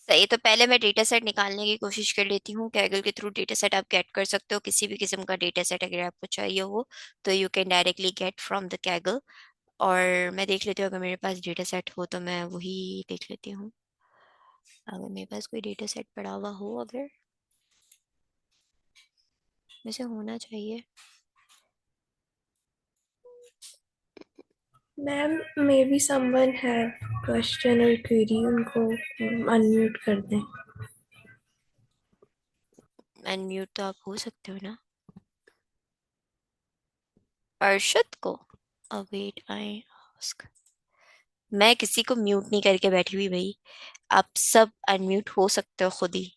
सही, तो पहले मैं डेटा सेट निकालने की कोशिश कर लेती हूँ। कैगल के थ्रू डेटा सेट आप गेट कर सकते हो, किसी भी किस्म का डेटा सेट अगर आपको चाहिए हो तो you can directly get from the Kaggle. और मैं देख लेती हूँ, अगर मेरे पास डेटा सेट हो तो मैं वही देख लेती हूँ। अगर मेरे पास कोई डेटा सेट पड़ा हुआ हो, अगर वैसे होना चाहिए। Ma'am, may be someone have question और क्वेरी, उनको अनम्यूट कर दें। अनम्यूट तो आप हो सकते हो ना, अरशद को। Await I ask. मैं किसी को म्यूट नहीं करके बैठी हुई भाई, आप सब अनम्यूट हो सकते हो खुद ही।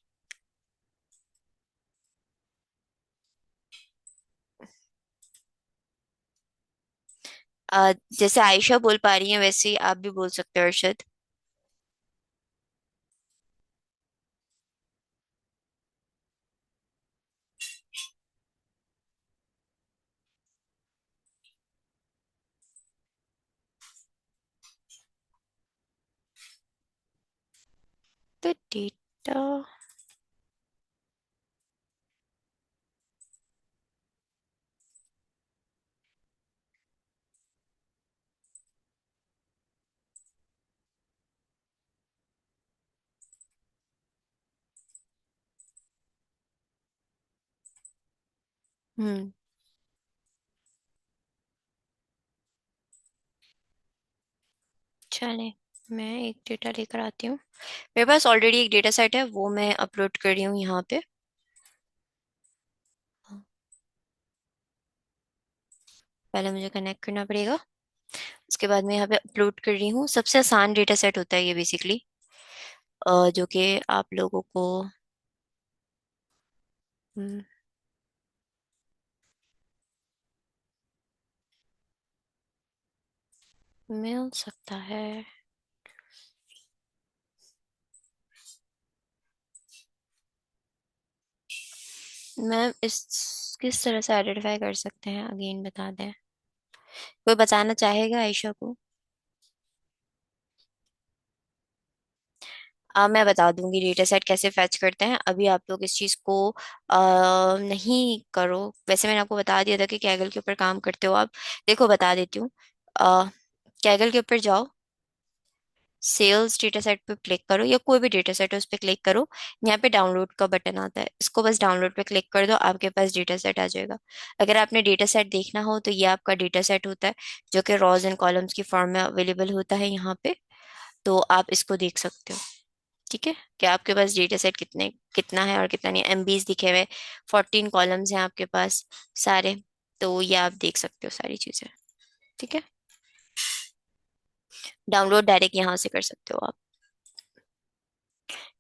जैसे आयशा बोल पा रही है वैसे ही आप भी बोल सकते हो अरशद। तो डेटा। हम्म। चले, मैं एक डेटा लेकर आती हूँ। मेरे पास ऑलरेडी एक डेटा सेट है, वो मैं अपलोड कर रही हूँ यहाँ पे। पहले मुझे कनेक्ट करना पड़ेगा, उसके बाद मैं यहाँ पे अपलोड कर रही हूँ। सबसे आसान डेटा सेट होता है ये बेसिकली, जो कि आप लोगों को हम्म, मिल सकता है। मैम इस किस तरह से आइडेंटिफाई कर सकते हैं, अगेन बता दें। कोई बताना चाहेगा आयशा को? मैं बता दूंगी डेटा सेट कैसे फैच करते हैं। अभी आप लोग इस चीज़ को नहीं करो। वैसे मैंने आपको बता दिया था कि कैगल के ऊपर काम करते हो आप। देखो बता देती हूँ। कैगल के ऊपर जाओ, सेल्स डेटा सेट पे क्लिक करो, या कोई भी डेटा सेट है उस पर क्लिक करो। यहाँ पे डाउनलोड का बटन आता है, इसको बस डाउनलोड पे क्लिक कर दो, आपके पास डेटा सेट आ जाएगा। अगर आपने डेटा सेट देखना हो तो ये आपका डेटा सेट होता है, जो कि रॉज एंड कॉलम्स की फॉर्म में अवेलेबल होता है यहाँ पे। तो आप इसको देख सकते हो। ठीक है, कि आपके पास डेटा सेट कितने कितना है और कितना नहीं। एमबीज दिखे हुए 14 कॉलम्स हैं आपके पास सारे। तो ये आप देख सकते हो सारी चीजें। ठीक है, डाउनलोड डायरेक्ट यहाँ से कर सकते हो आप।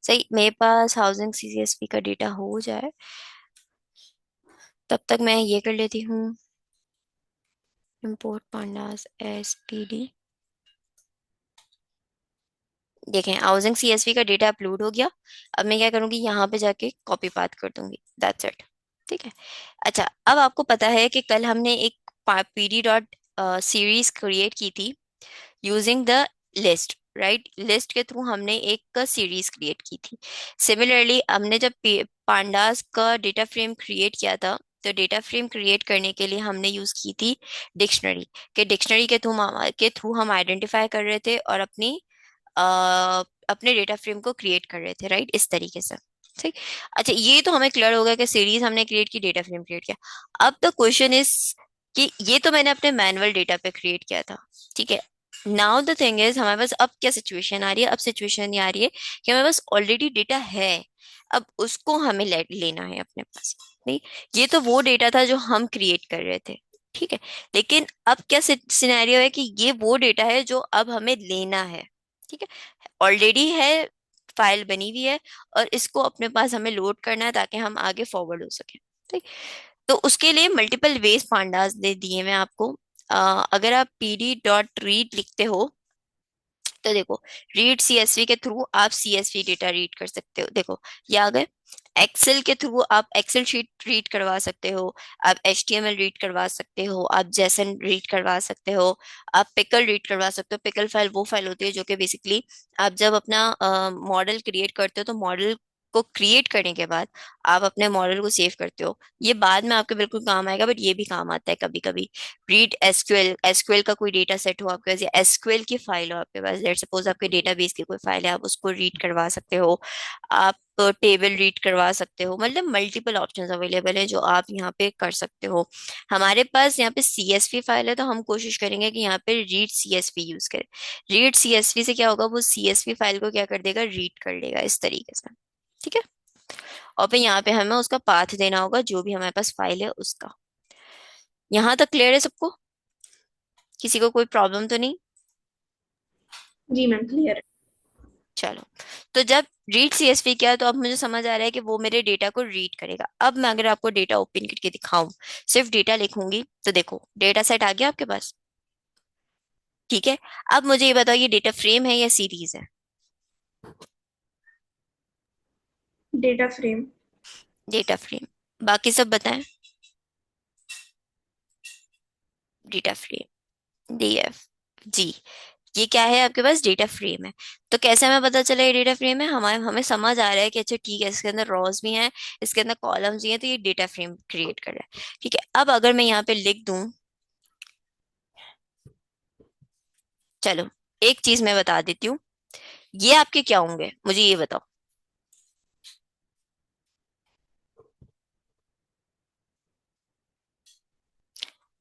सही, मेरे पास हाउसिंग सीसीएसपी का डेटा हो जाए तब तक मैं ये कर लेती हूँ। Import pandas SPD. देखें, हाउसिंग सीएसवी का डेटा अपलोड हो गया। अब मैं क्या करूंगी, यहाँ पे जाके कॉपी पाथ कर दूंगी, दैट्स इट। ठीक है। अच्छा, अब आपको पता है कि कल हमने एक पीडी डॉट सीरीज क्रिएट की थी using the list, right? List के थ्रू हमने एक सीरीज क्रिएट की थी। सिमिलरली हमने जब पांडास का डेटा फ्रेम क्रिएट किया था, तो डेटा फ्रेम क्रिएट करने के लिए हमने यूज की थी डिक्शनरी। के डिक्शनरी के थ्रू हम आइडेंटिफाई कर रहे थे और अपने डेटा फ्रेम को क्रिएट कर रहे थे, राइट? इस तरीके से। ठीक। अच्छा, ये तो हमें क्लियर हो गया कि सीरीज हमने क्रिएट की, डेटा फ्रेम क्रिएट किया। अब द क्वेश्चन इज कि ये तो मैंने अपने मैनुअल डेटा पे क्रिएट किया था। ठीक है। नाउ द थिंग इज, हमारे पास अब क्या सिचुएशन आ रही है? अब सिचुएशन ये आ रही है कि हमारे पास ऑलरेडी डेटा है, अब उसको हमें लेना है अपने पास। नहीं, ये तो वो डेटा था जो हम क्रिएट कर रहे थे। ठीक है। लेकिन अब क्या सिनेरियो है कि ये वो डेटा है जो अब हमें लेना है। ठीक है, ऑलरेडी है, फाइल बनी हुई है, और इसको अपने पास हमें लोड करना है ताकि हम आगे फॉरवर्ड हो सके। ठीक। तो उसके लिए मल्टीपल वेज पांडास दे दिए मैं आपको। अगर आप पीडी डॉट रीड लिखते हो तो देखो, रीड सीएसवी के थ्रू आप सीएसवी डेटा रीड कर सकते हो। देखो ये आ गए। एक्सेल के थ्रू आप एक्सेल शीट रीड करवा सकते हो, आप एचटीएमएल रीड करवा सकते हो, आप जेसन रीड करवा सकते हो, आप पिकल रीड करवा सकते हो। पिकल फाइल वो फाइल होती है जो कि बेसिकली आप जब अपना मॉडल क्रिएट करते हो तो मॉडल को क्रिएट करने के बाद आप अपने मॉडल को सेव करते हो। ये बाद में आपके बिल्कुल काम आएगा, बट ये भी काम आता है कभी कभी। रीड एसक्यूएल, एसक्यूएल का कोई डेटा सेट हो आपके पास या एसक्यूएल की फाइल हो आपके पास, लेट सपोज आपके डेटाबेस की कोई फाइल है, आप उसको रीड करवा सकते हो। आप टेबल रीड करवा सकते हो। मतलब मल्टीपल ऑप्शंस अवेलेबल है जो आप यहाँ पे कर सकते हो। हमारे पास यहाँ पे सीएसवी फाइल है तो हम कोशिश करेंगे कि यहाँ पे रीड सीएसवी यूज करें। रीड सीएसवी से क्या होगा, वो सीएसवी फाइल को क्या कर देगा, रीड कर लेगा इस तरीके से। ठीक है। और फिर यहाँ पे हमें उसका पाथ देना होगा जो भी हमारे पास फाइल है उसका। यहाँ तक क्लियर है सबको? किसी को कोई प्रॉब्लम तो नहीं? जी मैम, क्लियर है। चलो, तो जब रीड सीएसवी किया तो अब मुझे समझ आ रहा है कि वो मेरे डेटा को रीड करेगा। अब मैं अगर आपको डेटा ओपन करके दिखाऊं, सिर्फ डेटा लिखूंगी, तो देखो डेटा सेट आ गया आपके पास। ठीक है। अब मुझे ये बताओ, ये डेटा फ्रेम है या सीरीज है? Data frame. Data frame. बाकी सब बताएं। डेटा फ्रेम, डीएफ जी। ये क्या है आपके पास, डेटा फ्रेम है। तो कैसे हमें पता चला ये डेटा फ्रेम है? हमें हमें समझ आ रहा है कि अच्छा ठीक है, इसके अंदर रॉज भी हैं, इसके अंदर कॉलम्स भी हैं, तो ये डेटा फ्रेम क्रिएट कर रहा है। ठीक है। अब अगर मैं यहाँ पे लिख दूं, चलो एक चीज मैं बता देती हूँ, ये आपके क्या होंगे मुझे ये बताओ।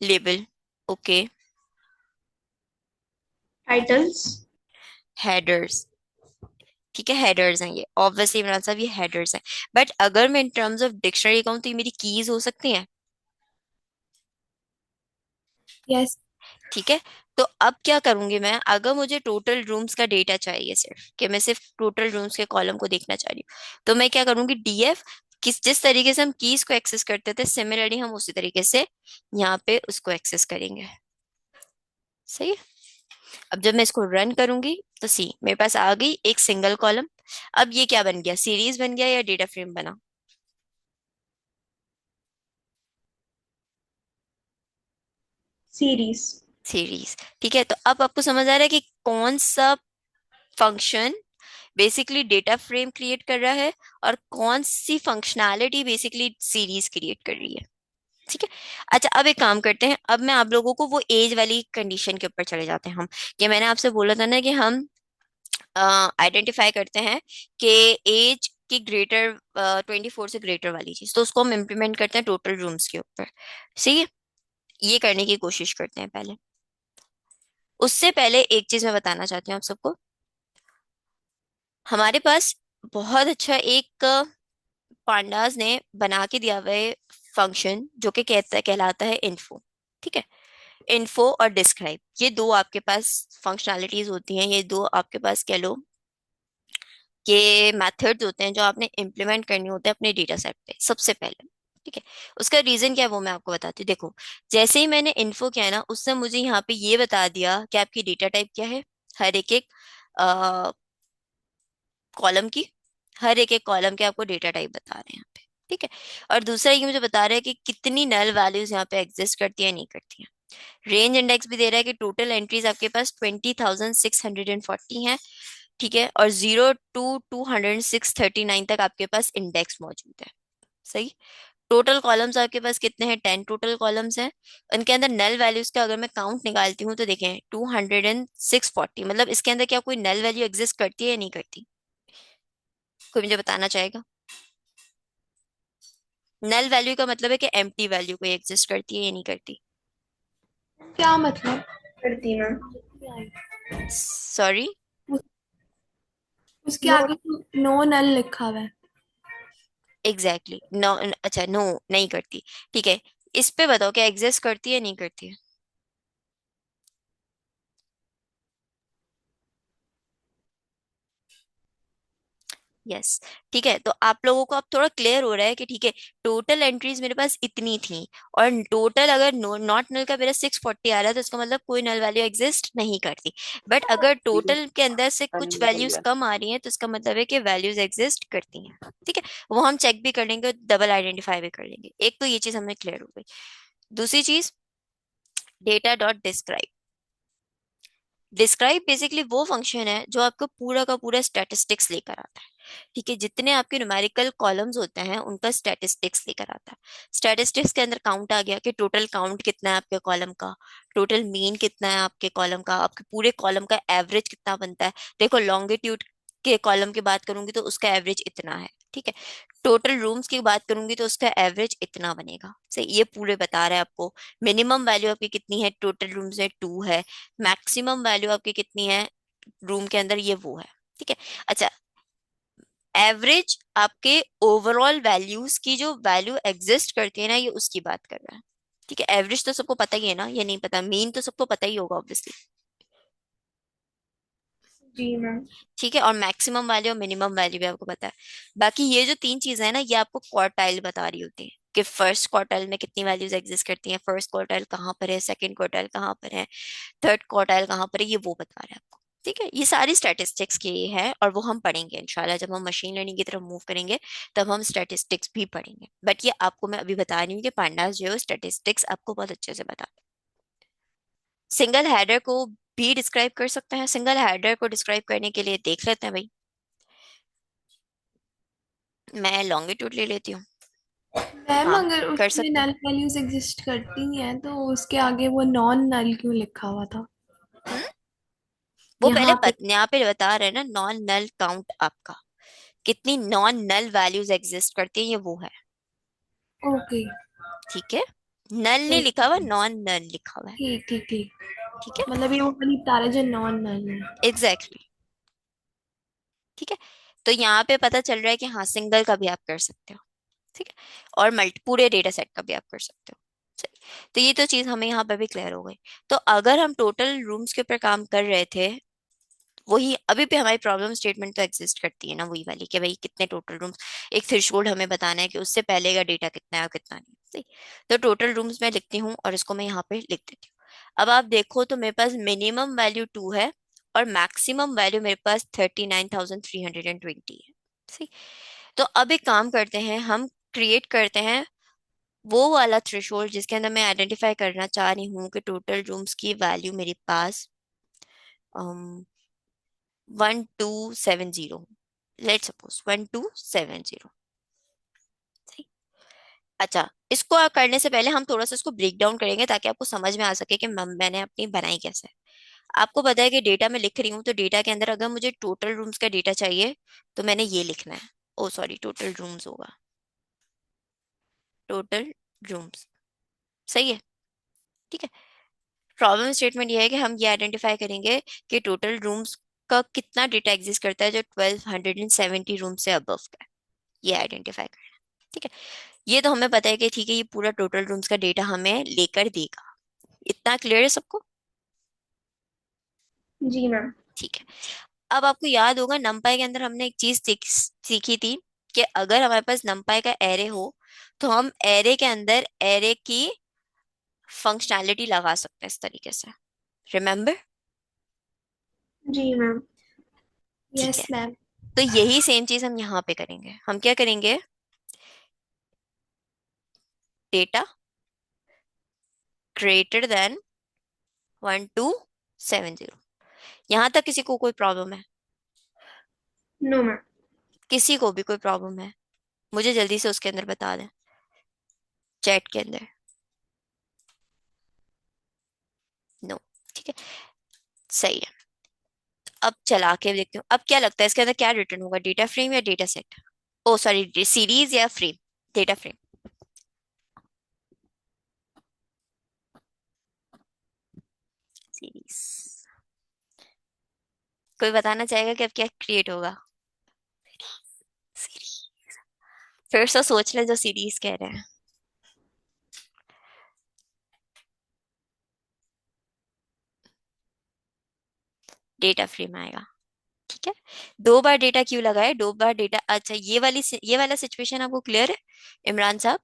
Label, okay. टाइटल्स। हेडर्स, ठीक है, हेडर्स हैं ये, ऑब्वियसली इमरान साहब ये हेडर्स हैं। बट अगर मैं इन टर्म्स ऑफ डिक्शनरी कहूँ तो ये मेरी कीज हो सकती हैं। यस। ठीक है। तो अब क्या करूंगी मैं, अगर मुझे टोटल रूम्स का डेटा चाहिए, सिर्फ कि मैं सिर्फ टोटल रूम्स के कॉलम को देखना चाह रही हूँ, तो मैं क्या करूंगी, डीएफ, किस जिस तरीके से हम कीज को एक्सेस करते थे सिमिलरली हम उसी तरीके से यहाँ पे उसको एक्सेस करेंगे। सही है। अब जब मैं इसको रन करूंगी तो सी मेरे पास आ गई एक सिंगल कॉलम। अब ये क्या बन गया, सीरीज बन गया या डेटा फ्रेम बना? सीरीज। सीरीज। ठीक है। तो अब आपको समझ आ रहा है कि कौन सा function basically data frame create कर रहा है और कौन सी फंक्शनैलिटी बेसिकली सीरीज क्रिएट कर रही है। ठीक है। अच्छा अब एक काम करते हैं, अब मैं आप लोगों को वो एज वाली कंडीशन के ऊपर चले जाते हैं हम। कि मैंने आपसे बोला था ना कि हम आइडेंटिफाई करते हैं कि एज की ग्रेटर 24 से ग्रेटर वाली चीज, तो उसको हम इम्प्लीमेंट करते हैं टोटल रूम्स के ऊपर। सही है। ये करने की कोशिश करते हैं पहले। उससे पहले एक चीज मैं बताना चाहती हूँ आप सबको। हमारे पास बहुत अच्छा एक पांडाज ने बना के दिया हुआ है फंक्शन जो कि कहलाता है इन्फो। ठीक है। इन्फो और डिस्क्राइब, ये दो आपके पास फंक्शनैलिटीज होती हैं, ये दो आपके पास कह लो कि मेथड्स होते हैं जो आपने इम्प्लीमेंट करने होते हैं अपने डेटा सेट पे सबसे पहले। ठीक है। उसका रीजन क्या है वो मैं आपको बताती हूँ। देखो, जैसे ही मैंने इन्फो किया ना, उसने मुझे यहाँ पे ये बता दिया कि आपकी डेटा टाइप क्या है, हर एक एक कॉलम की, हर एक एक कॉलम के आपको डेटा टाइप बता रहे हैं यहाँ पे। ठीक है। और दूसरा ये मुझे बता रहा है कि कितनी नल वैल्यूज यहाँ पे एग्जिस्ट करती है नहीं करती हैं। रेंज इंडेक्स भी दे रहा है कि टोटल एंट्रीज आपके पास 20,640 हैं। ठीक है। और 0 to 20639 तक आपके पास इंडेक्स मौजूद है। सही। टोटल कॉलम्स आपके पास कितने हैं, 10 टोटल कॉलम्स हैं। उनके अंदर नल वैल्यूज का अगर मैं काउंट निकालती हूँ तो देखें 20640, मतलब इसके अंदर क्या कोई नल वैल्यू एग्जिस्ट करती है या नहीं करती? कोई मुझे बताना चाहेगा? नल वैल्यू का मतलब है कि एम्प्टी वैल्यू कोई एग्जिस्ट करती है या नहीं करती? क्या मतलब? करती मैम। सॉरी। उसके नो। आगे नो नल लिखा हुआ है। Exactly no. अच्छा नो, नहीं करती। ठीक है। इस पे बताओ क्या एग्जिस्ट करती है नहीं करती है? यस। ठीक है, तो आप लोगों को अब थोड़ा क्लियर हो रहा है कि ठीक है, टोटल एंट्रीज मेरे पास इतनी थी, और टोटल अगर नॉट नल का मेरा 640 आ रहा है तो इसका मतलब कोई नल वैल्यू एग्जिस्ट नहीं करती। बट अगर टोटल के अंदर से कुछ वैल्यूज कम आ रही हैं तो इसका मतलब है कि वैल्यूज एग्जिस्ट करती हैं। ठीक है, वो हम चेक भी कर लेंगे, डबल आइडेंटिफाई भी कर लेंगे। एक तो ये चीज हमें क्लियर हो गई। दूसरी चीज, data dot describe. Describe basically वो फंक्शन है जो आपको पूरा का पूरा स्टैटिस्टिक्स लेकर आता है। ठीक है, जितने आपके न्यूमेरिकल कॉलम्स होते हैं उनका स्टैटिस्टिक्स लेकर आता है। स्टैटिस्टिक्स के अंदर काउंट आ गया कि टोटल काउंट कितना है आपके कॉलम का, टोटल मीन कितना है आपके कॉलम का, आपके पूरे कॉलम का एवरेज कितना बनता है। देखो, लॉन्गिट्यूड के कॉलम की बात करूंगी तो उसका एवरेज इतना है। ठीक है, टोटल रूम्स की बात करूंगी तो उसका एवरेज इतना बनेगा। सही, ये पूरे बता रहा है आपको। मिनिमम वैल्यू आपकी कितनी है टोटल रूम्स में, 2 है। मैक्सिमम वैल्यू आपकी कितनी है रूम के अंदर, ये वो है। ठीक है। अच्छा, एवरेज आपके ओवरऑल वैल्यूज की जो वैल्यू एग्जिस्ट करती है ना, ये उसकी बात कर रहा है। ठीक है, एवरेज तो सबको पता ही है ना, ये नहीं पता? मीन तो सबको पता ही होगा ऑब्वियसली। जी मैम। ठीक है, और मैक्सिमम वैल्यू और मिनिमम वैल्यू भी आपको पता है। बाकी ये जो तीन चीजें है ना, ये आपको क्वार्टाइल बता रही होती है कि फर्स्ट क्वार्टाइल में कितनी वैल्यूज एग्जिस्ट करती हैं, फर्स्ट क्वार्टाइल कहाँ पर है, सेकंड क्वार्टाइल कहाँ पर है, थर्ड क्वार्टाइल कहाँ पर है, ये वो बता रहा है आपको। ठीक है, ये सारी स्टैटिस्टिक्स की है, और वो हम पढ़ेंगे इंशाल्लाह जब हम मशीन लर्निंग की तरफ मूव करेंगे, तब हम स्टैटिस्टिक्स भी पढ़ेंगे। बट ये आपको मैं अभी बता रही हूँ कि पांडास जो है स्टैटिस्टिक्स आपको बहुत अच्छे से बता। सिंगल हेडर को भी डिस्क्राइब कर सकते हैं। सिंगल हेडर को डिस्क्राइब करने के लिए देख लेते हैं भाई, मैं लॉन्गिट्यूड ले लेती हूँ। मैम हाँ, अगर कर उसमें सकते हैं। नल वैल्यूज एग्जिस्ट करती हैं तो उसके आगे वो नॉन नल क्यों लिखा हुआ था हम्म, वो पहले यहाँ पे? यहाँ पे बता रहे हैं ना, नॉन नल काउंट आपका कितनी नॉन नल वैल्यूज एग्जिस्ट करती हैं, ये वो है। ओके। ठीक है, नल नहीं लिखा हुआ, नॉन नल लिखा हुआ है। ठीक ठीक ठीक। ठीक है, मतलब ये वो वाली तारा जो नॉन नल है। Exactly exactly. ठीक है, तो यहाँ पे पता चल रहा है कि हाँ, सिंगल का भी आप कर सकते हो। ठीक है, और मल्टी पूरे डेटा सेट का भी आप कर सकते हो। सही, तो ये तो चीज हमें यहाँ पे भी क्लियर हो गई। तो अगर हम टोटल रूम्स के ऊपर काम कर रहे थे, वही अभी भी हमारी प्रॉब्लम स्टेटमेंट तो एग्जिस्ट करती है ना, वही वाली कि भाई कितने टोटल रूम्स, एक थ्रेशोल्ड हमें बताना है कि उससे पहले का डेटा कितना है और कितना नहीं। सही, तो टोटल रूम्स मैं लिखती हूँ और इसको मैं यहाँ पे लिख देती हूँ। अब आप देखो तो मेरे पास मिनिमम वैल्यू 2 है, और मैक्सिमम वैल्यू मेरे पास 39,320 है। सही, तो अब एक काम करते हैं, हम क्रिएट करते हैं वो वाला थ्रेशोल्ड जिसके अंदर मैं आइडेंटिफाई करना चाह रही हूँ कि टोटल रूम्स की वैल्यू मेरे पास 1270, लेट सपोज 1270। अच्छा, इसको करने से पहले हम थोड़ा सा इसको ब्रेक डाउन करेंगे ताकि आपको समझ में आ सके कि मैंने अपनी बनाई कैसे है। आपको पता है कि डेटा में लिख रही हूँ, तो डेटा के अंदर अगर मुझे टोटल रूम्स का डेटा चाहिए तो मैंने ये लिखना है। ओ सॉरी, टोटल रूम्स होगा, टोटल रूम्स। सही है। ठीक है, प्रॉब्लम स्टेटमेंट ये है कि हम ये आइडेंटिफाई करेंगे कि टोटल रूम्स का कितना डेटा एग्जिस्ट करता है जो 1270 रूम से अबव का है, ये आइडेंटिफाई करना है। ठीक है, ये तो हमें पता है कि ठीक है, ये पूरा टोटल रूम्स का डेटा हमें लेकर देगा। इतना क्लियर है सबको? जी मैम। ठीक है, अब आपको याद होगा नमपाई के अंदर हमने एक चीज सीखी थी कि अगर हमारे पास नमपाई का एरे हो तो हम एरे के अंदर एरे की फंक्शनैलिटी लगा सकते हैं इस तरीके से। रिमेम्बर? जी मैम। ठीक यस है, मैम। तो यही सेम चीज हम यहाँ पे करेंगे। हम क्या करेंगे, डेटा ग्रेटर देन 1270। यहां तक किसी को कोई प्रॉब्लम है? No ma'am. किसी को भी कोई प्रॉब्लम है? मुझे जल्दी से उसके अंदर बता दें, चैट के अंदर। नो। ठीक है, सही है। अब चला के देखती हूँ, अब क्या लगता है इसके अंदर क्या रिटर्न होगा, डेटा फ्रेम या डेटा सेट? ओ सॉरी, सीरीज या फ्रेम? Data frame, series. कोई बताना चाहेगा कि अब क्या क्रिएट होगा? सीरीज। फिर से सोच ले जो सीरीज कह रहे हैं। डेटा फ्रेम आएगा। ठीक है, 2 बार डेटा क्यों लगाए, 2 बार डेटा, अच्छा ये वाला सिचुएशन आपको क्लियर है इमरान साहब?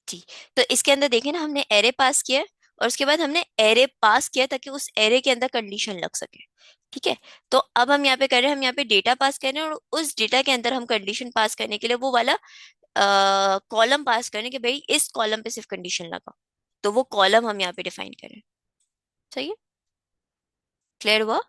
जी। तो इसके अंदर देखें ना, हमने एरे पास किया है, और उसके बाद हमने एरे पास किया ताकि उस एरे के अंदर कंडीशन लग सके। ठीक है, तो अब हम यहाँ पे कर रहे हैं, हम यहाँ पे डेटा पास कर रहे हैं, और उस डेटा के अंदर हम कंडीशन पास करने के लिए वो वाला कॉलम पास करने के, भाई इस कॉलम पे सिर्फ कंडीशन लगा, तो वो कॉलम हम यहाँ पे डिफाइन करें। सही है, क्लियर हुआ?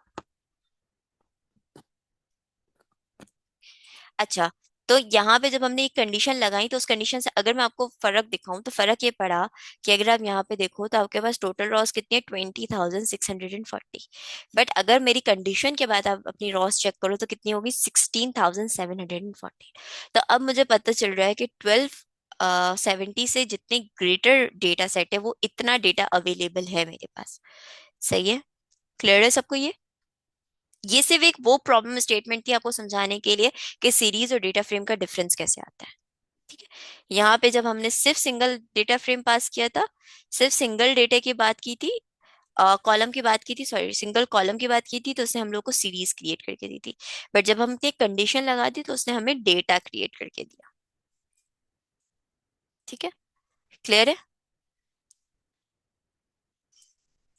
अच्छा, तो यहाँ पे जब हमने एक कंडीशन लगाई, तो उस कंडीशन से अगर मैं आपको फर्क दिखाऊं, तो फर्क ये पड़ा कि अगर आप यहाँ पे देखो तो आपके पास टोटल रॉस कितनी है, 20,640। बट अगर मेरी कंडीशन के बाद आप अपनी रॉस चेक करो तो कितनी होगी, 16,740। तो अब मुझे पता चल रहा है कि 1270 से जितने ग्रेटर डेटा सेट है, वो इतना डेटा अवेलेबल है मेरे पास। सही है, क्लियर है सबको ये सिर्फ एक वो प्रॉब्लम स्टेटमेंट थी आपको समझाने के लिए कि सीरीज और डेटा फ्रेम का डिफरेंस कैसे आता है। ठीक है, यहाँ पे जब हमने सिर्फ सिंगल डेटा फ्रेम पास किया था, सिर्फ सिंगल डेटा की बात की थी, कॉलम की बात की थी, सॉरी सिंगल कॉलम की बात की थी, तो उसने हम लोग को सीरीज क्रिएट करके दी थी। बट जब हमने कंडीशन लगा दी तो उसने हमें डेटा क्रिएट करके दिया। ठीक है, क्लियर है?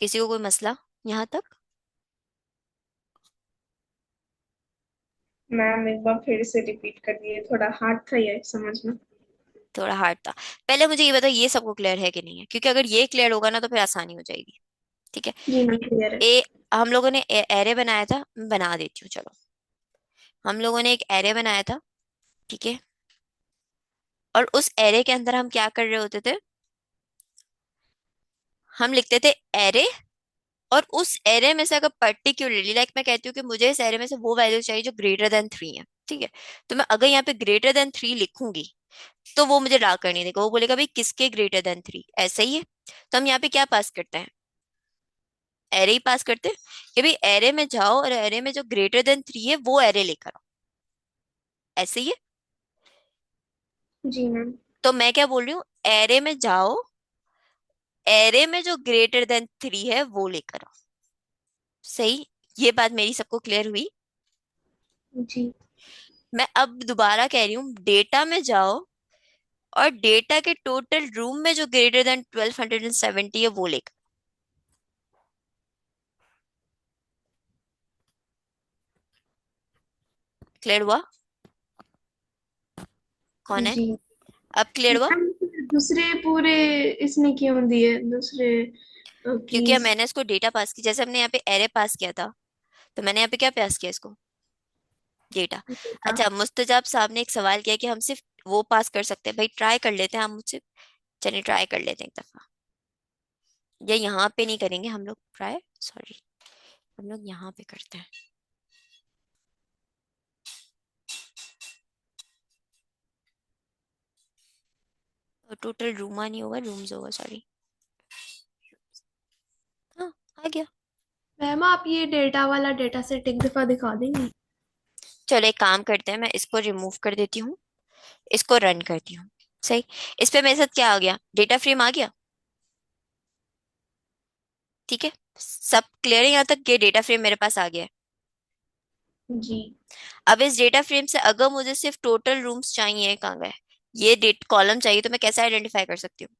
किसी को कोई मसला यहाँ तक? मैम एक बार फिर से रिपीट कर दिए, थोड़ा हार्ड था ये समझना। थोड़ा हार्ड था। पहले मुझे ये बताओ, ये सबको क्लियर है कि नहीं है, क्योंकि अगर ये क्लियर होगा ना तो फिर आसानी हो जाएगी। ठीक है, जी मैम क्लियर है। ए हम लोगों ने एरे बनाया था, मैं बना देती हूँ चलो। हम लोगों ने एक एरे बनाया था, ठीक है, और उस एरे के अंदर हम क्या कर रहे होते थे, हम लिखते थे एरे, और उस एरे में से अगर पर्टिकुलरली लाइक मैं कहती हूँ कि मुझे इस एरे में से वो वैल्यू चाहिए जो ग्रेटर देन 3 है, ठीक है, तो मैं अगर यहाँ पे ग्रेटर देन 3 लिखूंगी, तो वो मुझे ड्रा करने देगा, वो बोलेगा भाई किसके ग्रेटर देन 3, ऐसा ही है। तो हम यहाँ पे क्या पास करते हैं, एरे ही पास करते हैं कि भाई एरे में जाओ और एरे में जो ग्रेटर देन 3 है वो एरे लेकर आओ, ऐसे ही है। जी मैम। तो मैं क्या बोल रही हूँ, एरे में जाओ, एरे में जो ग्रेटर देन 3 है वो लेकर आओ। सही, ये बात मेरी सबको क्लियर हुई? जी। मैं अब दोबारा कह रही हूँ, डेटा में जाओ और डेटा के टोटल रूम में जो ग्रेटर देन 1270 है वो लेकर। क्लियर हुआ? कौन है, जी अब क्लियर हुआ? मैम, दूसरे पूरे इसने क्यों दिए दूसरे क्योंकि अब कीज? मैंने इसको डेटा पास की, जैसे हमने यहाँ पे एरे पास किया था, तो मैंने यहाँ पे क्या पास किया इसको, डेटा। डेटा। अच्छा, मुस्तजाब साहब ने एक सवाल किया कि हम सिर्फ वो पास कर सकते हैं, भाई ट्राई कर लेते हैं हम मुझसे, चलिए ट्राई कर लेते हैं एक दफा। या यहाँ पे नहीं करेंगे हम लोग ट्राई, सॉरी, हम लोग यहाँ पे करते हैं। टोटल रूमा नहीं होगा, रूम्स होगा, सॉरी। हाँ, आ गया। मैम आप ये डेटा वाला डेटा सेट एक दफा दिखा देंगी? चलो एक काम करते हैं, मैं इसको रिमूव कर देती हूँ, इसको रन करती हूँ। सही, इस पे मेरे साथ क्या आ गया, डेटा फ्रेम आ गया। ठीक है, सब क्लियर है यहाँ तक, ये डेटा फ्रेम मेरे पास आ गया है। जी। अब इस डेटा फ्रेम से अगर मुझे सिर्फ टोटल रूम्स चाहिए, कहाँ गए, ये डेट कॉलम चाहिए, तो मैं कैसे आइडेंटिफाई कर सकती हूँ?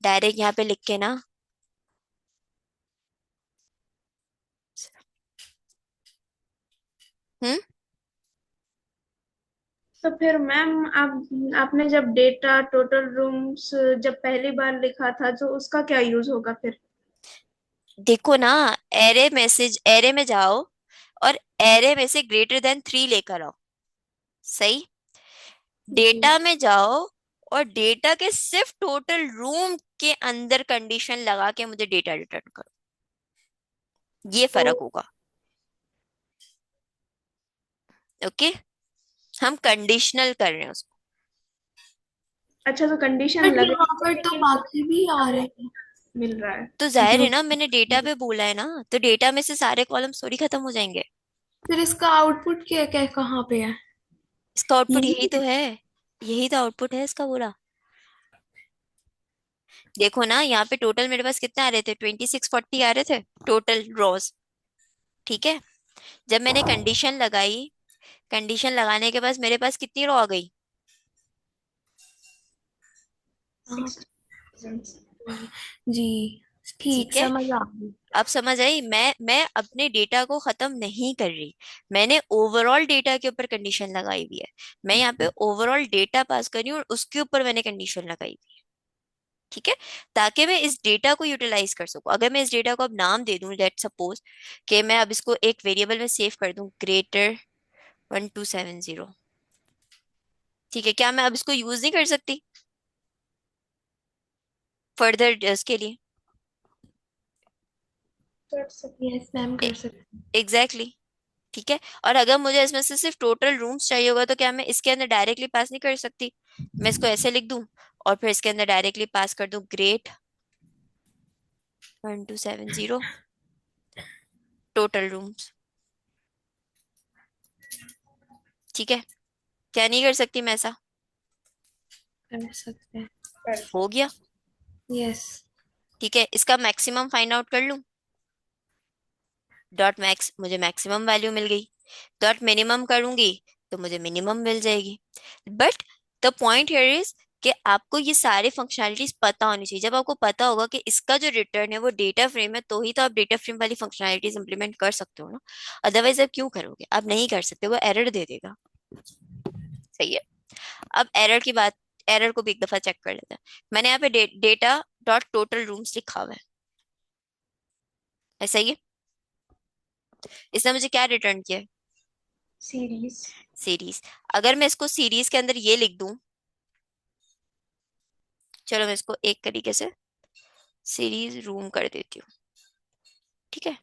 डायरेक्ट यहाँ पे लिख के ना। हम्म। तो फिर मैम आप आपने जब डेटा टोटल रूम्स जब पहली बार लिखा था तो उसका क्या यूज होगा फिर? देखो ना, एरे में जाओ और एरे में से ग्रेटर देन 3 लेकर आओ। सही, जी। डेटा में जाओ और डेटा के सिर्फ टोटल रूम के अंदर कंडीशन लगा के मुझे डेटा रिटर्न करो, ये तो फर्क होगा। ओके, हम कंडीशनल कर रहे हैं उसको। अच्छा, तो कंडीशन बट लग यहाँ रही पर है तो लेकिन बाकी भी आ रहे हैं मिल रहा है तो जाहिर जो है ना, मैंने डेटा पे बोला है ना, तो डेटा में से सारे कॉलम्स थोड़ी खत्म हो जाएंगे। फिर इसका आउटपुट क्या क्या कहाँ पे है? इसका आउटपुट यही यही तो है। है। यही तो आउटपुट है इसका पूरा। देखो ना, यहाँ पे टोटल मेरे पास कितने आ रहे थे, 2640 आ रहे थे टोटल रॉस। ठीक है। जब मैंने कंडीशन लगाई, कंडीशन लगाने के बाद मेरे पास कितनी रो आ गई? हाँ। 60। जी। ठीक, ठीक है। समझ आ गई। अब समझ आई। मैं अपने डेटा को खत्म नहीं कर रही, मैंने ओवरऑल डेटा के ऊपर कंडीशन लगाई हुई है। मैं यहाँ पे ओवरऑल डेटा पास कर रही हूँ और उसके ऊपर मैंने कंडीशन लगाई हुई है। ठीक है। ताकि मैं इस डेटा को यूटिलाइज कर सकूं। अगर मैं इस डेटा को अब नाम दे दूं, लेट सपोज कि मैं अब इसको एक वेरिएबल में सेव कर दूं, greater 1270। ठीक है, क्या मैं अब इसको यूज नहीं कर सकती फर्दर के लिए? कर सकते, यस मैम कर सकते हैं। Exactly exactly। ठीक है। और अगर मुझे इसमें से सिर्फ टोटल रूम्स चाहिए होगा तो क्या मैं इसके अंदर डायरेक्टली पास नहीं कर सकती? मैं इसको ऐसे लिख दूं और फिर इसके अंदर डायरेक्टली पास कर दूं, great 1270 टोटल रूम्स। ठीक है। क्या नहीं कर सकती मैं ऐसा? कर सकते हैं। कर हो सकते। गया। यस। ठीक है, इसका मैक्सिमम फाइंड आउट कर लूं। डॉट मैक्स, मुझे मैक्सिमम वैल्यू मिल गई। डॉट मिनिमम करूंगी तो मुझे मिनिमम मिल जाएगी। But the point here is कि आपको ये सारे फंक्शनैलिटीज पता होनी चाहिए। जब आपको पता होगा कि इसका जो रिटर्न है वो डेटा फ्रेम है, तो ही तो आप डेटा फ्रेम वाली फंक्शनैलिटीज इंप्लीमेंट कर सकते हो ना। अदरवाइज आप क्यों करोगे? आप नहीं कर सकते, वो एरर दे देगा। सही है। अब एरर की बात, एरर को भी एक दफा चेक कर लेते हैं। मैंने यहाँ पे डेटा डॉट टोटल रूम्स लिखा हुआ है, ऐसा ही है। इसने मुझे क्या रिटर्न किया? सीरीज। सीरीज। अगर मैं इसको सीरीज के अंदर ये लिख दूं, चलो मैं इसको एक तरीके से सीरीज रूम कर देती हूँ। ठीक है।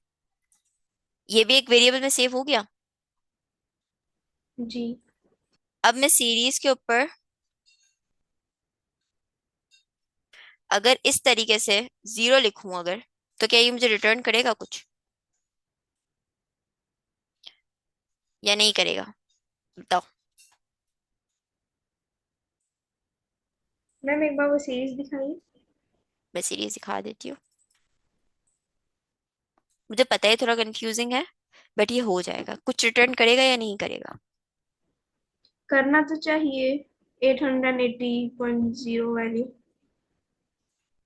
ये भी एक वेरिएबल में सेव हो गया। जी। अब मैं सीरीज के ऊपर अगर इस तरीके से जीरो लिखूं अगर, तो क्या ये मुझे रिटर्न करेगा कुछ या नहीं करेगा? बताओ। मैम एक बार वो सीरीज दिखाइए। मैं सीरीज दिखा देती हूँ। मुझे पता है थोड़ा कंफ्यूजिंग है, बट ये हो जाएगा। कुछ रिटर्न करेगा या नहीं करेगा? करना तो चाहिए। 880.0 वैल्यू।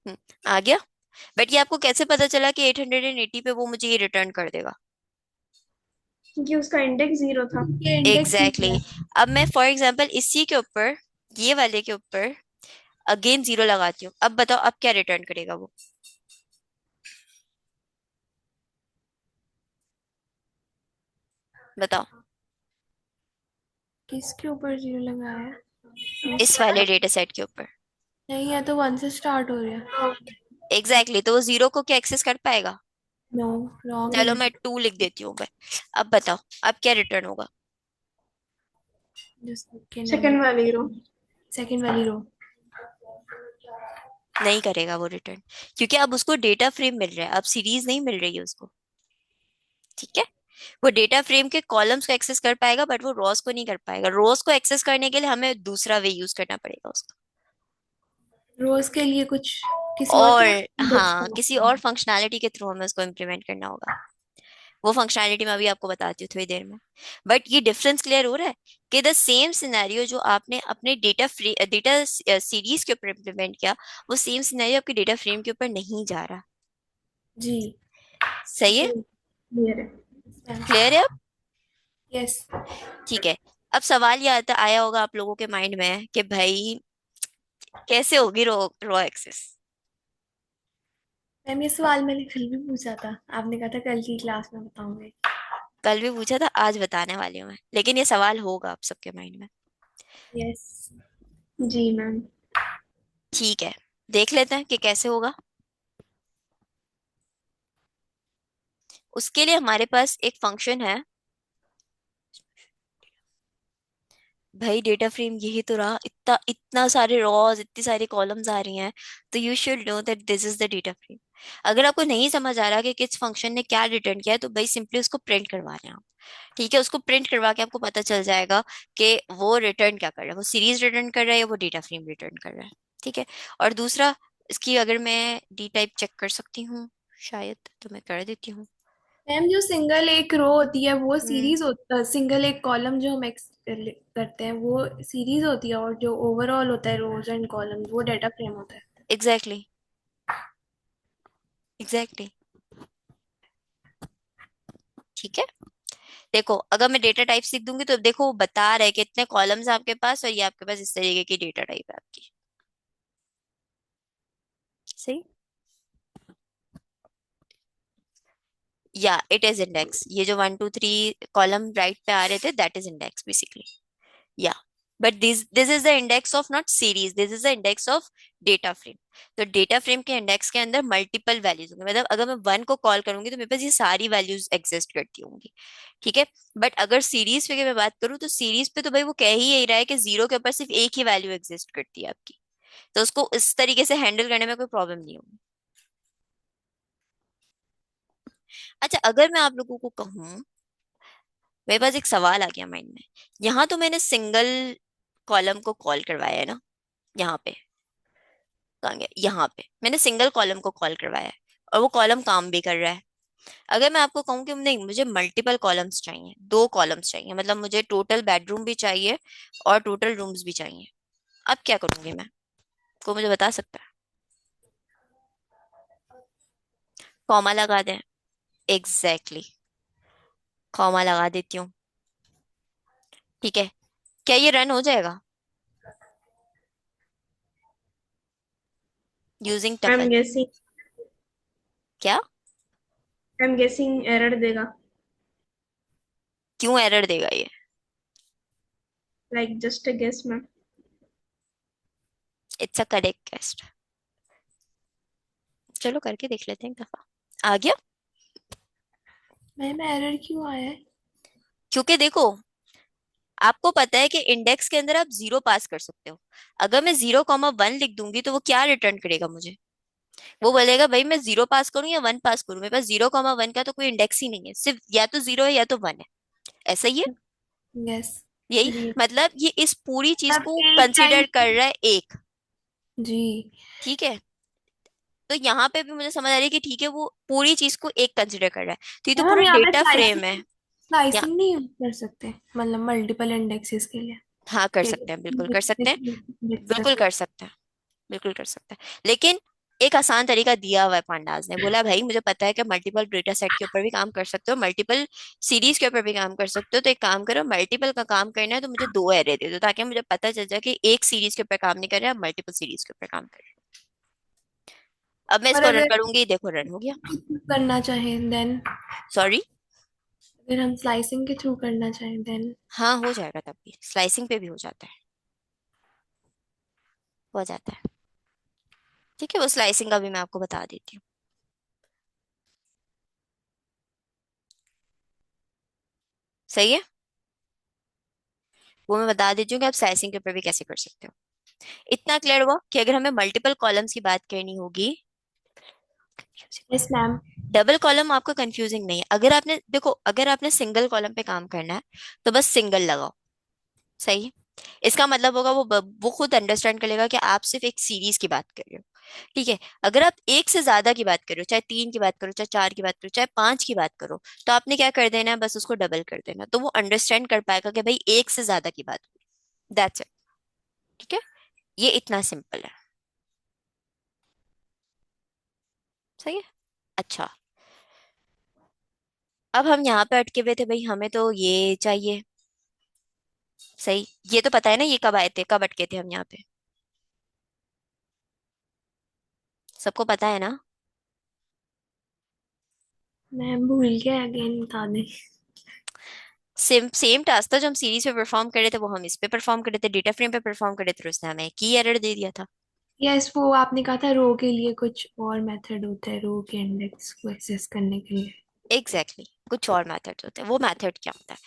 हम्म, आ गया। बट ये आपको कैसे पता चला कि 880 पे वो मुझे ये रिटर्न कर देगा? क्योंकि उसका इंडेक्स 0 था, ये इंडेक्स ही एग्जैक्टली है। exactly। अब मैं फॉर एग्जाम्पल इसी के ऊपर, ये वाले के ऊपर अगेन जीरो लगाती हूँ। अब बताओ अब क्या रिटर्न करेगा वो? बताओ। किसके ऊपर 0 लगाया है? इस वाले डेटा सेट के ऊपर। नहीं, है तो 1 से स्टार्ट हो रहा है। एग्जैक्टली exactly, तो वो जीरो को क्या एक्सेस कर पाएगा? नो, रॉन्ग चलो मैं इंडेक्स। 2 लिख देती हूँ मैं। अब बताओ अब क्या रिटर्न होगा? सेकंड वाली रो। सेकंड वाली रो। नहीं करेगा वो रिटर्न, क्योंकि अब उसको डेटा फ्रेम मिल रहा है, अब सीरीज नहीं मिल रही है उसको। ठीक है। वो डेटा फ्रेम के कॉलम्स को एक्सेस कर पाएगा बट वो रोज को नहीं कर पाएगा। रोज को एक्सेस करने के लिए हमें दूसरा वे यूज करना पड़ेगा उसका। रोज के लिए कुछ किसी और और तरह का इंडेक्स हाँ, किसी होगा। और फंक्शनैलिटी के थ्रू हमें उसको इम्प्लीमेंट करना होगा। वो फंक्शनैलिटी मैं अभी आपको बताती हूँ थोड़ी देर में। बट ये डिफरेंस क्लियर हो रहा है कि द सेम सिनेरियो जो आपने अपने डेटा सीरीज के ऊपर इम्प्लीमेंट किया, वो सेम सिनेरियो आपके डेटा फ्रेम के ऊपर नहीं जा रहा। जी। सही है। जी, क्लियर है। क्लियर है अब? यस। ठीक है। अब सवाल ये आता आया होगा आप लोगों के माइंड में कि भाई कैसे होगी रो रो एक्सेस? मैम ये सवाल मैंने कल भी पूछा था, आपने कहा था कल की क्लास में बताऊंगी। कल भी पूछा था, आज बताने वाली हूँ मैं, लेकिन ये सवाल होगा आप सबके माइंड में। यस। जी मैम। ठीक है, देख लेते हैं कि कैसे होगा। उसके लिए हमारे पास एक फंक्शन है। भाई डेटा फ्रेम यही तो रहा, इतना इतना सारे रॉज, इतनी सारी कॉलम्स आ रही हैं, तो you should know that this is the data frame. अगर आपको नहीं समझ आ रहा कि किस फंक्शन ने क्या रिटर्न किया है, तो भाई सिंपली उसको प्रिंट करवा लें आप। ठीक है, उसको प्रिंट करवा के आपको पता चल जाएगा कि वो रिटर्न क्या कर रहा है, वो सीरीज रिटर्न कर रहा है या वो डेटा फ्रेम रिटर्न कर रहा है। ठीक है। और दूसरा, इसकी अगर मैं डी टाइप चेक कर सकती हूँ शायद, तो मैं कर देती हूँ। मैम जो सिंगल एक रो होती है वो हम्म। सीरीज होता है, सिंगल एक कॉलम जो हम करते हैं वो सीरीज होती है, और जो ओवरऑल होता है रोज एंड कॉलम वो डाटा फ्रेम होता है। Exactly, exactly. ठीक है। देखो, अगर मैं डेटा टाइप लिख दूंगी तो देखो वो बता रहा है कि इतने कॉलम्स हैं आपके पास और ये आपके पास इस तरीके की डेटा टाइप है आपकी। सही। या इट इज इंडेक्स, ये जो 1 2 3 कॉलम राइट पे आ रहे थे, दैट इज इंडेक्स बेसिकली। या but this is the index of not series, this is the index of data frame. तो डेटा फ्रेम के इंडेक्स के अंदर मल्टीपल वैल्यूज होंगे, मतलब अगर मैं 1 को कॉल करूंगी तो मेरे पास ये सारी वैल्यूज एग्जिस्ट करती होंगी। ठीक है। बट अगर सीरीज पे की मैं बात करूँ तो सीरीज पे तो भाई वो कह ही यही रहा है कि 0 के ऊपर सिर्फ एक ही वैल्यू एग्जिस्ट करती है आपकी। तो उसको इस तरीके से हैंडल करने में कोई प्रॉब्लम नहीं होगी। अच्छा, अगर मैं आप लोगों को कहूँ, मेरे पास एक सवाल आ गया माइंड में। यहाँ तो मैंने सिंगल कॉलम को कॉल करवाया है ना, यहाँ पे, कहाँ गया, यहाँ पे मैंने सिंगल कॉलम को कॉल करवाया है और वो कॉलम काम भी कर रहा है। अगर मैं आपको कहूँ कि नहीं, मुझे मल्टीपल कॉलम्स चाहिए, 2 कॉलम्स चाहिए, मतलब मुझे टोटल बेडरूम भी चाहिए और टोटल रूम्स भी चाहिए, अब क्या करूंगी मैं? को मुझे बता सकता है? कॉमा लगा दें। एग्जैक्टली exactly, कॉमा लगा देती हूँ। ठीक है। क्या ये रन हो जाएगा यूजिंग आई एम टपल? गेसिंग, क्या? आई एम गेसिंग एरर देगा। क्यों एरर देगा ये? Like just a guess ma'am. It's a correct guest. चलो करके देख लेते हैं एक दफा। आ गया। मैम एरर क्यों आया है? क्योंकि देखो, आपको पता है कि इंडेक्स के अंदर आप 0 पास कर सकते हो। अगर मैं 0 1 लिख दूंगी तो वो क्या रिटर्न करेगा मुझे? वो बोलेगा भाई मैं 0 पास करूं या 1 पास करूं, मेरे पास 0 1 का तो कोई इंडेक्स ही नहीं है, सिर्फ या तो 0 है या तो 1 है। ऐसा ही है। यस। यही मतलब ये इस पूरी चीज अब को एक कंसिडर टाइम। कर रहा है एक। जी। ठीक है। तो यहाँ पे भी मुझे समझ आ रही है कि ठीक है, वो पूरी चीज को एक कंसिडर कर रहा है, तो ये तो मैम पूरा हम यहाँ पे डेटा फ्रेम है। स्लाइसिंग या स्लाइसिंग नहीं यूज कर सकते, मतलब मल्टीपल इंडेक्सेस के लिए हाँ, कर सकते हैं, बिल्कुल कर सकते हैं। बिल्कुल इंडेक्सेस। कर सकते हैं। बिल्कुल कर सकते हैं, लेकिन एक आसान तरीका दिया हुआ है पांडाज ने, बोला भाई मुझे पता है कि मल्टीपल डेटा सेट के ऊपर भी काम कर सकते हो, मल्टीपल सीरीज के ऊपर भी काम कर सकते हो, तो एक काम करो, मल्टीपल का काम करना है तो मुझे 2 एरे दे दो, ताकि मुझे पता चल जाए कि एक सीरीज के ऊपर काम नहीं कर रहे हैं, मल्टीपल सीरीज के ऊपर काम कर रहे हैं। अब मैं और इसको रन अगर करूंगी, देखो रन हो गया। करना चाहें देन, सॉरी। अगर हम स्लाइसिंग के थ्रू करना चाहें देन। हाँ, हो जाएगा, तब भी स्लाइसिंग पे भी हो जाता है, हो जाता है। ठीक है, वो स्लाइसिंग का भी मैं आपको बता देती हूँ। सही है। वो मैं बता देती हूँ कि आप स्लाइसिंग के ऊपर भी कैसे कर सकते हो। इतना क्लियर हुआ कि अगर हमें मल्टीपल कॉलम्स की बात करनी होगी। Yes ma'am. डबल कॉलम आपका कंफ्यूजिंग नहीं है, अगर आपने देखो, अगर आपने सिंगल कॉलम पे काम करना है तो बस सिंगल लगाओ। सही है? इसका मतलब होगा वो खुद अंडरस्टैंड कर लेगा कि आप सिर्फ एक सीरीज की बात कर रहे हो। ठीक है। अगर आप एक से ज्यादा की बात करो, चाहे 3 की बात करो, चाहे 4 की बात करो, चाहे 5 की बात करो, तो आपने क्या कर देना है, बस उसको डबल कर देना, तो वो अंडरस्टैंड कर पाएगा कि भाई एक से ज्यादा की बात हो रही। That's it. ठीक है। ये इतना सिंपल है। सही है। अच्छा, अब हम यहाँ पे अटके हुए थे भाई, हमें तो ये चाहिए। सही। ये तो पता है ना, ये कब आए थे, कब अटके थे हम यहाँ पे? सबको पता है ना? मैम भूल गए, अगेन बता दें। सेम सेम टास्क था जो हम सीरीज पे परफॉर्म कर रहे थे, वो हम इस पे परफॉर्म कर रहे थे, डेटा फ्रेम पे परफॉर्म कर रहे थे, और उसने हमें की एरर दे दिया था। यस, वो आपने कहा था रो के लिए कुछ और मेथड होता है रो के इंडेक्स को एक्सेस करने के लिए। Exactly exactly. कुछ और मेथड्स होते हैं, वो मेथड क्या होता है?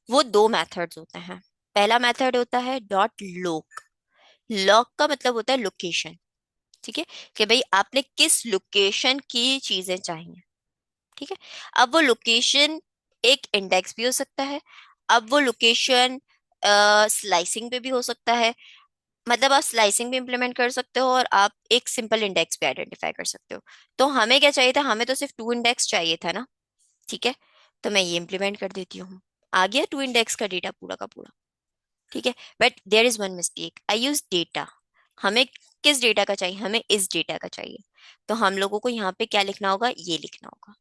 वो 2 मेथड्स होते हैं। पहला मेथड होता है डॉट लॉक। लॉक का मतलब होता है लोकेशन। ठीक है। कि भाई आपने किस लोकेशन की चीजें चाहिए। ठीक है। अब वो लोकेशन एक इंडेक्स भी हो सकता है। अब वो लोकेशन स्लाइसिंग पे भी हो सकता है। मतलब आप स्लाइसिंग भी इम्प्लीमेंट कर सकते हो और आप एक सिंपल इंडेक्स भी आइडेंटिफाई कर सकते हो। तो हमें क्या चाहिए था, हमें तो सिर्फ टू इंडेक्स चाहिए था ना। ठीक है, तो मैं ये इम्प्लीमेंट कर देती हूँ। आ गया टू इंडेक्स का डेटा पूरा का पूरा। ठीक है, but there is one mistake, I use data. हमें किस डेटा का चाहिए, हमें इस डेटा का चाहिए। तो हम लोगों को यहाँ पे क्या लिखना होगा, ये लिखना होगा।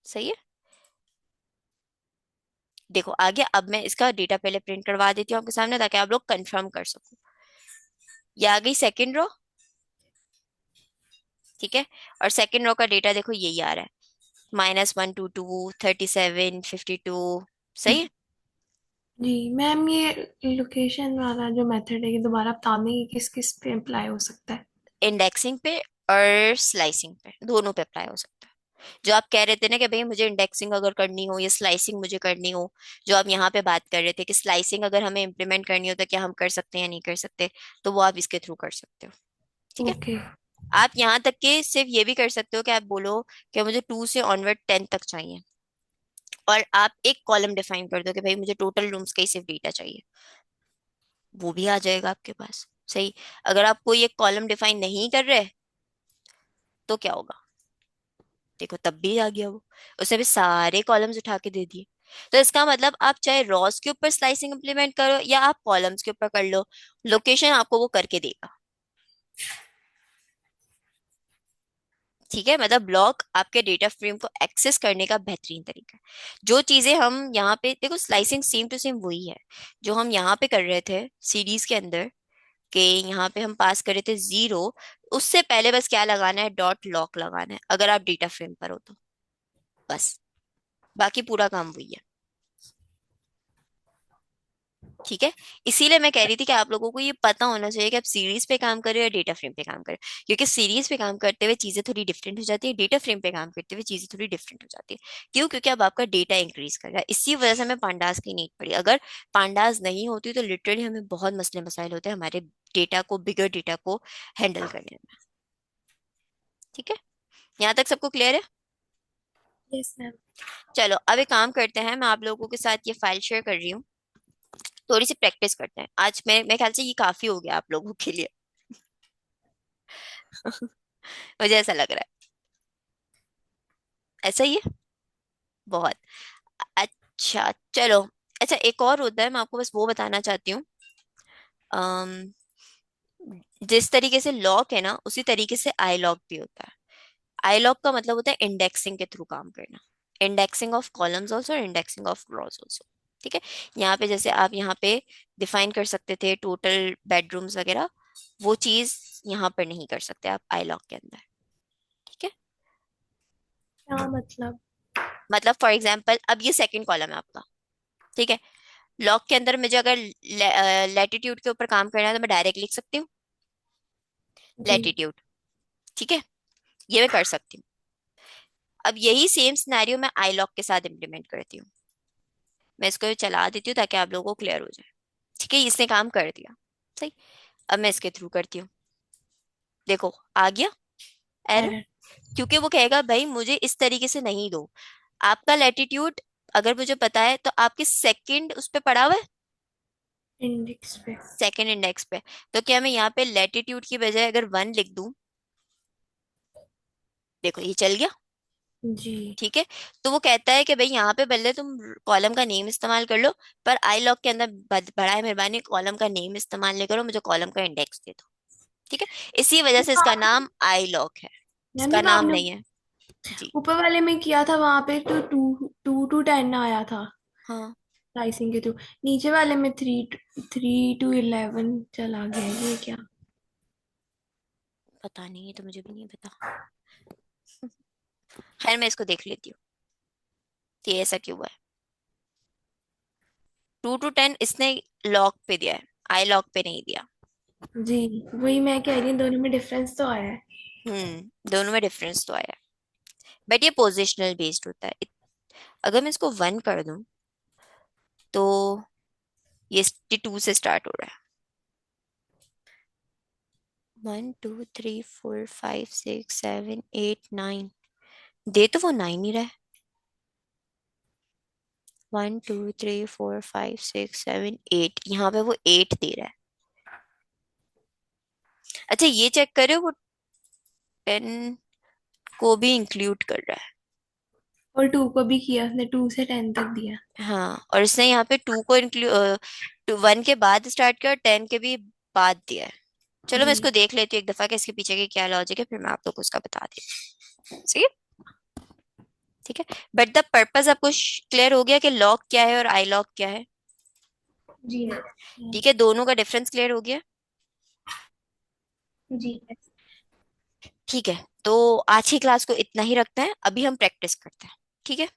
सही है। देखो आ गया। अब मैं इसका डेटा पहले प्रिंट करवा देती हूँ आपके सामने, ताकि आप लोग कंफर्म कर सको। ये आ गई सेकेंड रो। ठीक है, और सेकेंड रो का डेटा देखो यही आ रहा है, -122, 37, 52। सही है। जी मैम, ये लोकेशन वाला जो मेथड है, ये दोबारा बता दें कि किस किस पे अप्लाई हो सकता है? इंडेक्सिंग पे और स्लाइसिंग पे, दोनों पे अप्लाई हो सकता है। जो आप कह रहे थे ना कि भाई मुझे इंडेक्सिंग अगर करनी हो या स्लाइसिंग मुझे करनी हो, जो आप यहाँ पे बात कर रहे थे कि स्लाइसिंग अगर हमें इम्प्लीमेंट करनी हो तो क्या हम कर सकते हैं या नहीं कर सकते, तो वो आप इसके थ्रू कर सकते हो। ठीक है। ओके। आप यहाँ तक के सिर्फ ये भी कर सकते हो कि आप बोलो कि मुझे 2 से ऑनवर्ड 10 तक चाहिए, और आप एक कॉलम डिफाइन कर दो कि भाई मुझे टोटल रूम्स का ही सिर्फ डेटा चाहिए। वो भी आ जाएगा आपके पास। सही। अगर आप कोई एक कॉलम डिफाइन नहीं कर रहे, तो क्या होगा, देखो तब भी आ गया वो, उसने भी सारे कॉलम्स उठा के दे दिए। तो इसका मतलब आप चाहे रॉस के ऊपर स्लाइसिंग इंप्लीमेंट करो या आप कॉलम्स के ऊपर कर लो, लोकेशन आपको वो करके देगा। ठीक है, मतलब ब्लॉक आपके डेटा फ्रेम को एक्सेस करने का बेहतरीन तरीका है। जो चीजें हम यहाँ पे देखो, स्लाइसिंग सेम टू सेम वही है जो हम यहाँ पे कर रहे थे सीरीज के अंदर, के यहाँ पे हम पास कर रहे थे 0। उससे पहले बस क्या लगाना है, डॉट लॉक लगाना है अगर आप डेटा फ्रेम पर हो तो, बस। बाकी पूरा काम वही है। ठीक है। इसीलिए मैं कह रही थी कि आप लोगों को ये पता होना चाहिए कि आप सीरीज पे काम कर रहे हो या डेटा फ्रेम पे काम कर रहे हो, क्योंकि सीरीज पे काम करते हुए चीजें थोड़ी डिफरेंट हो जाती है, डेटा फ्रेम पे काम करते हुए चीजें थोड़ी डिफरेंट हो जाती है। क्यों? क्योंकि अब आपका डेटा इंक्रीज कर रहा है। इसी वजह से हमें पांडास की नीड पड़ी। अगर पांडास नहीं होती तो लिटरली हमें बहुत मसले मसाइल होते हैं हमारे डेटा को, बिगर डेटा को हैंडल करने में। ठीक है, यहाँ तक सबको क्लियर है? Yes ma'am. चलो अब एक काम करते हैं, मैं आप लोगों के साथ ये फाइल शेयर कर रही हूँ, थोड़ी सी प्रैक्टिस करते हैं आज। मैं ख्याल से ये काफी हो गया आप लोगों के लिए। मुझे ऐसा लग रहा है। ऐसा ही है। बहुत अच्छा। चलो। अच्छा, एक और होता है, मैं आपको बस वो बताना चाहती हूँ। अम, जिस तरीके से लॉक है ना, उसी तरीके से आई लॉक भी होता है। आई लॉक का मतलब होता है इंडेक्सिंग के थ्रू काम करना। Indexing of columns also, indexing of rows also. ठीक है। यहाँ पे जैसे आप यहाँ पे डिफाइन कर सकते थे टोटल बेडरूम्स वगैरह, वो चीज यहाँ पर नहीं कर सकते आप आई लॉक के अंदर। ठीक है। क्या मतलब? मतलब फॉर एग्जाम्पल अब ये सेकंड कॉलम है आपका। ठीक है। लॉग के अंदर मुझे अगर लैटिट्यूड के ऊपर काम करना है तो मैं डायरेक्ट लिख सकती हूँ जी। लैटिट्यूड। ठीक है, ये मैं कर सकती हूँ। अब यही सेम सिनेरियो मैं आई लॉग के साथ इम्प्लीमेंट करती हूँ। मैं इसको चला देती हूँ ताकि आप लोगों को क्लियर हो जाए। ठीक है, इसने काम कर दिया। सही। अब मैं इसके थ्रू करती हूँ। देखो आ गया एरर। एरर। क्योंकि वो कहेगा भाई मुझे इस तरीके से नहीं दो। आपका लैटिट्यूड अगर मुझे पता है तो आपके सेकंड उस पे पड़ा हुआ है, इंडेक्स पे। सेकंड इंडेक्स पे। तो क्या मैं यहाँ पे लैटिट्यूड की बजाय अगर 1 लिख दूं, देखो ये चल गया। जी। ठीक है। तो वो कहता है कि भाई यहाँ पे भले तुम कॉलम का नेम इस्तेमाल कर लो, पर आई लॉग के अंदर बड़ा मेहरबानी कॉलम का नेम इस्तेमाल नहीं करो, मुझे कॉलम का इंडेक्स दे दो। ठीक है। इसी वजह से इसका नाम आई लॉग है, मैम इसका जब नाम आपने नहीं है। जी। ऊपर वाले में किया था, वहां पे तो 2 to 10 आया था हाँ, प्राइसिंग के थ्रू। नीचे वाले में 3 to 11 चला गया, ये क्या? पता नहीं, है तो मुझे भी नहीं पता। खैर मैं इसको देख लेती हूँ कि ऐसा क्यों हुआ है। 2 to 10 इसने लॉग पे दिया है, आई लॉग पे नहीं दिया। जी, वही मैं कह रही हूँ, दोनों में डिफरेंस तो आया है। दोनों में डिफरेंस तो आया है, बट ये पोजिशनल बेस्ड होता है। अगर मैं इसको 1 कर दूं तो ये 2 से स्टार्ट हो रहा है। 1 2 3 4 5 6 7 8 9, दे तो वो 9 ही रहा है। 1 2 3 4 5 6 7 8, यहाँ पे वो 8 दे रहा है। अच्छा ये चेक करो वो 10 को भी इंक्लूड कर रहा है। और 2 को भी किया उसने, 2 से 10 तक दिया। हाँ, और इसने यहाँ पे 2 को इंक्लूड, 1 के बाद स्टार्ट किया और 10 के भी बाद दिया है। चलो मैं जी। इसको देख लेती हूँ एक दफा कि इसके पीछे के क्या लॉजिक है, फिर मैं आप लोग को उसका बता देती हूँ। ठीक है। ठीक है। बट द पर्पस आपको क्लियर हो गया कि लॉक क्या है और आई लॉक क्या है। जी हाँ। ठीक है, दोनों का डिफरेंस क्लियर हो गया। जी। ठीक है, तो आज की क्लास को इतना ही रखते हैं, अभी हम प्रैक्टिस करते हैं। ठीक है।